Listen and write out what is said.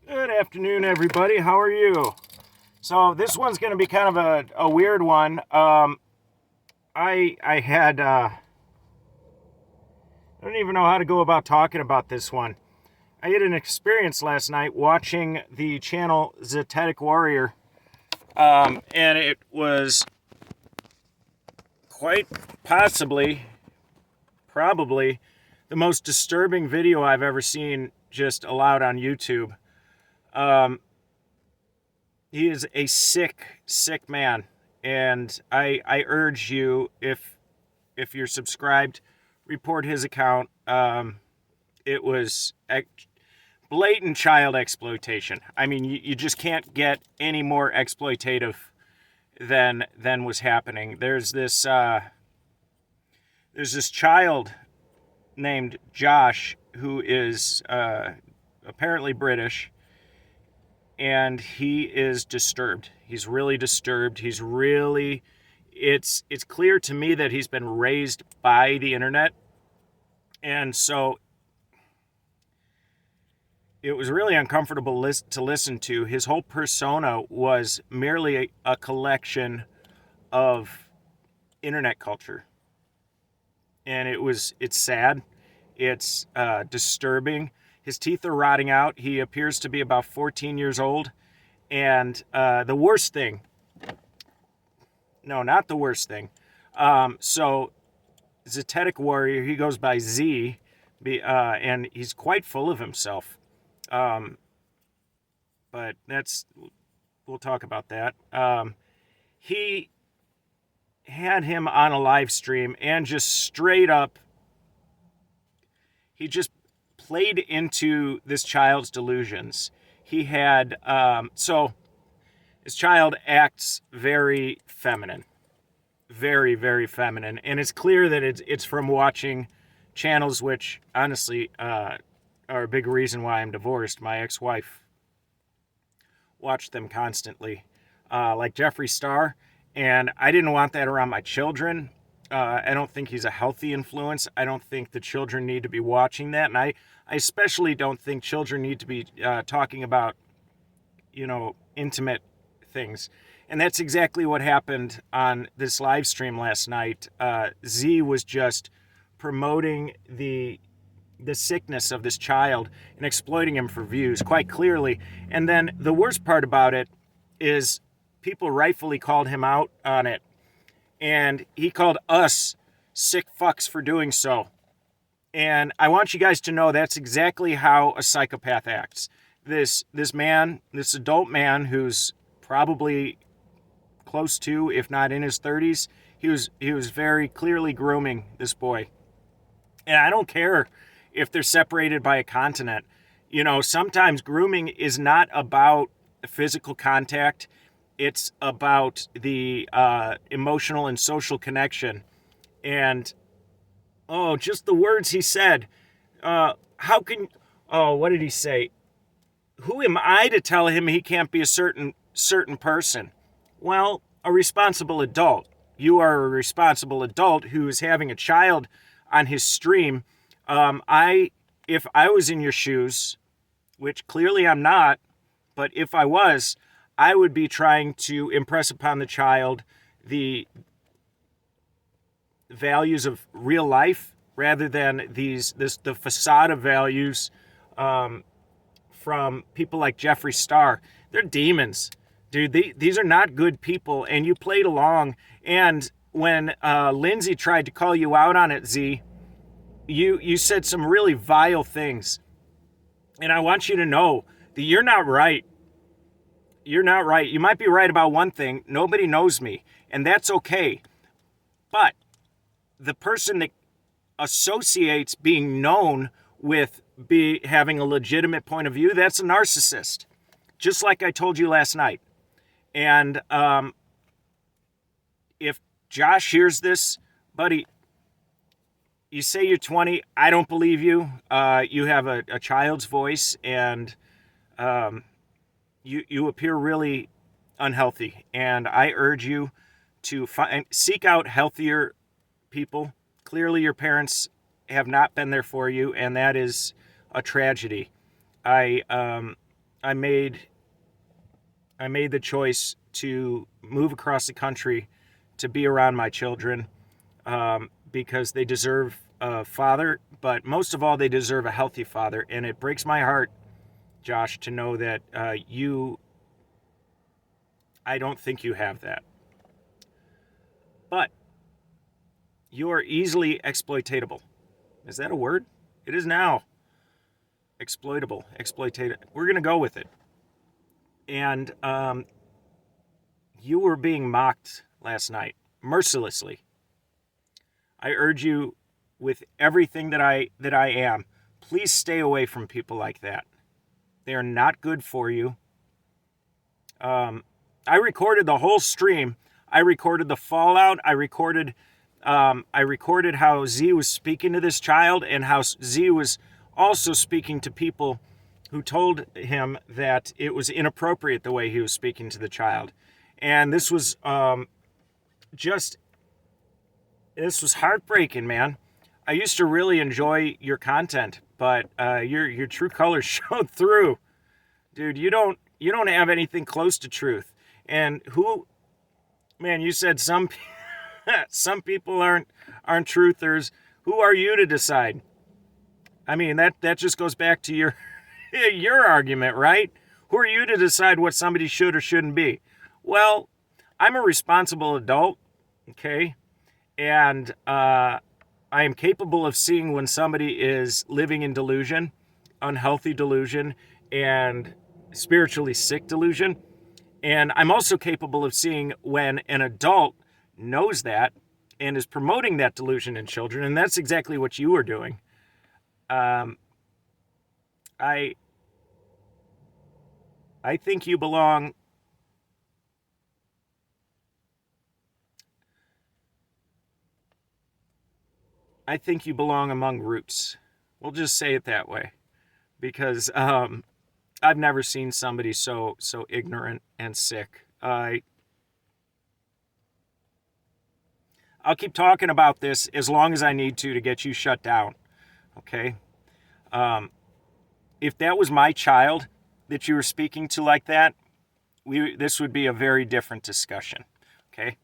Good afternoon, everybody. How are you? So this one's going to be kind of a weird one. I had I don't even know how to go about talking about this one. I had an experience last night watching the channel Zetetic Warrior, and it was quite possibly, probably, the most disturbing video I've ever seen just allowed on YouTube. Um, he is a sick, sick man, and I urge you, if you're subscribed, report his account. It was blatant child exploitation. I mean, you just can't get any more exploitative than was happening. There's this child named Josh who is apparently British, and he is disturbed. He's really disturbed. It's clear to me that he's been raised by the internet, and so it was really uncomfortable to listen to. His whole persona was merely a collection of internet culture, and it's sad. It's disturbing. His teeth are rotting out. He appears to be about 14 years old. And the worst thing, no, not the worst thing. So, Zetetic Warrior, he goes by Z, and he's quite full of himself. Um, but we'll talk about that. He had him on a live stream and just straight up, he just played into this child's delusions. He had, his child acts very feminine, very, very feminine. And it's clear that it's from watching channels which, honestly, are a big reason why I'm divorced. My ex-wife watched them constantly, like Jeffree Star. And I didn't want that around my children. I don't think he's a healthy influence. I don't think the children need to be watching that. And I especially don't think children need to be talking about, intimate things. And that's exactly what happened on this live stream last night. Z was just promoting the sickness of this child and exploiting him for views quite clearly. And then the worst part about it is people rightfully called him out on it. And he called us sick fucks for doing so. And I want you guys to know that's exactly how a psychopath acts. This adult man who's probably close to, if not in his 30s, he was very clearly grooming this boy. And I don't care if they're separated by a continent. Sometimes grooming is not about physical contact. It's about the emotional and social connection. And, just the words he said. What did he say? Who am I to tell him he can't be a certain person? Well, a responsible adult. You are a responsible adult who is having a child on his stream. If I was in your shoes, which clearly I'm not, but if I was, I would be trying to impress upon the child the values of real life rather than the facade of values from people like Jeffree Star. They're demons, dude. These are not good people, and you played along. And when Lindsay tried to call you out on it, Z, you said some really vile things, and I want you to know that you're not right. You're not right. You might be right about one thing. Nobody knows me, and that's okay. But the person that associates being known with having a legitimate point of view, that's a narcissist. Just like I told you last night. And if Josh hears this, buddy, you say you're 20. I don't believe you. You have a child's voice, and you appear really unhealthy. And I urge you to seek out healthier people. Clearly, your parents have not been there for you, and that is a tragedy. I I made the choice to move across the country to be around my children, because they deserve a father, but most of all, they deserve a healthy father. And it breaks my heart, Josh, to know that I don't think you have that. But you are easily exploitatable. Is that a word? It is now. Exploitable, exploitative. We're going to go with it. And you were being mocked last night, mercilessly. I urge you with everything that I am, please stay away from people like that. They are not good for you. I recorded the whole stream. I recorded the fallout. I recorded how Z was speaking to this child, and how Z was also speaking to people who told him that it was inappropriate the way he was speaking to the child. And this was heartbreaking, man. I used to really enjoy your content, but your true colors showed through. Dude, you don't have anything close to truth. And you said some people aren't truthers. Who are you to decide? I mean, that just goes back to your your argument, right? Who are you to decide what somebody should or shouldn't be? Well, I'm a responsible adult, okay? And I am capable of seeing when somebody is living in delusion, unhealthy delusion, and spiritually sick delusion. And I'm also capable of seeing when an adult knows that and is promoting that delusion in children, and that's exactly what you are doing. I think you belong. I think you belong among roots. We'll just say it that way, because I've never seen somebody so ignorant and sick. I'll keep talking about this as long as I need to get you shut down. Okay? If that was my child that you were speaking to like that, this would be a very different discussion. Okay?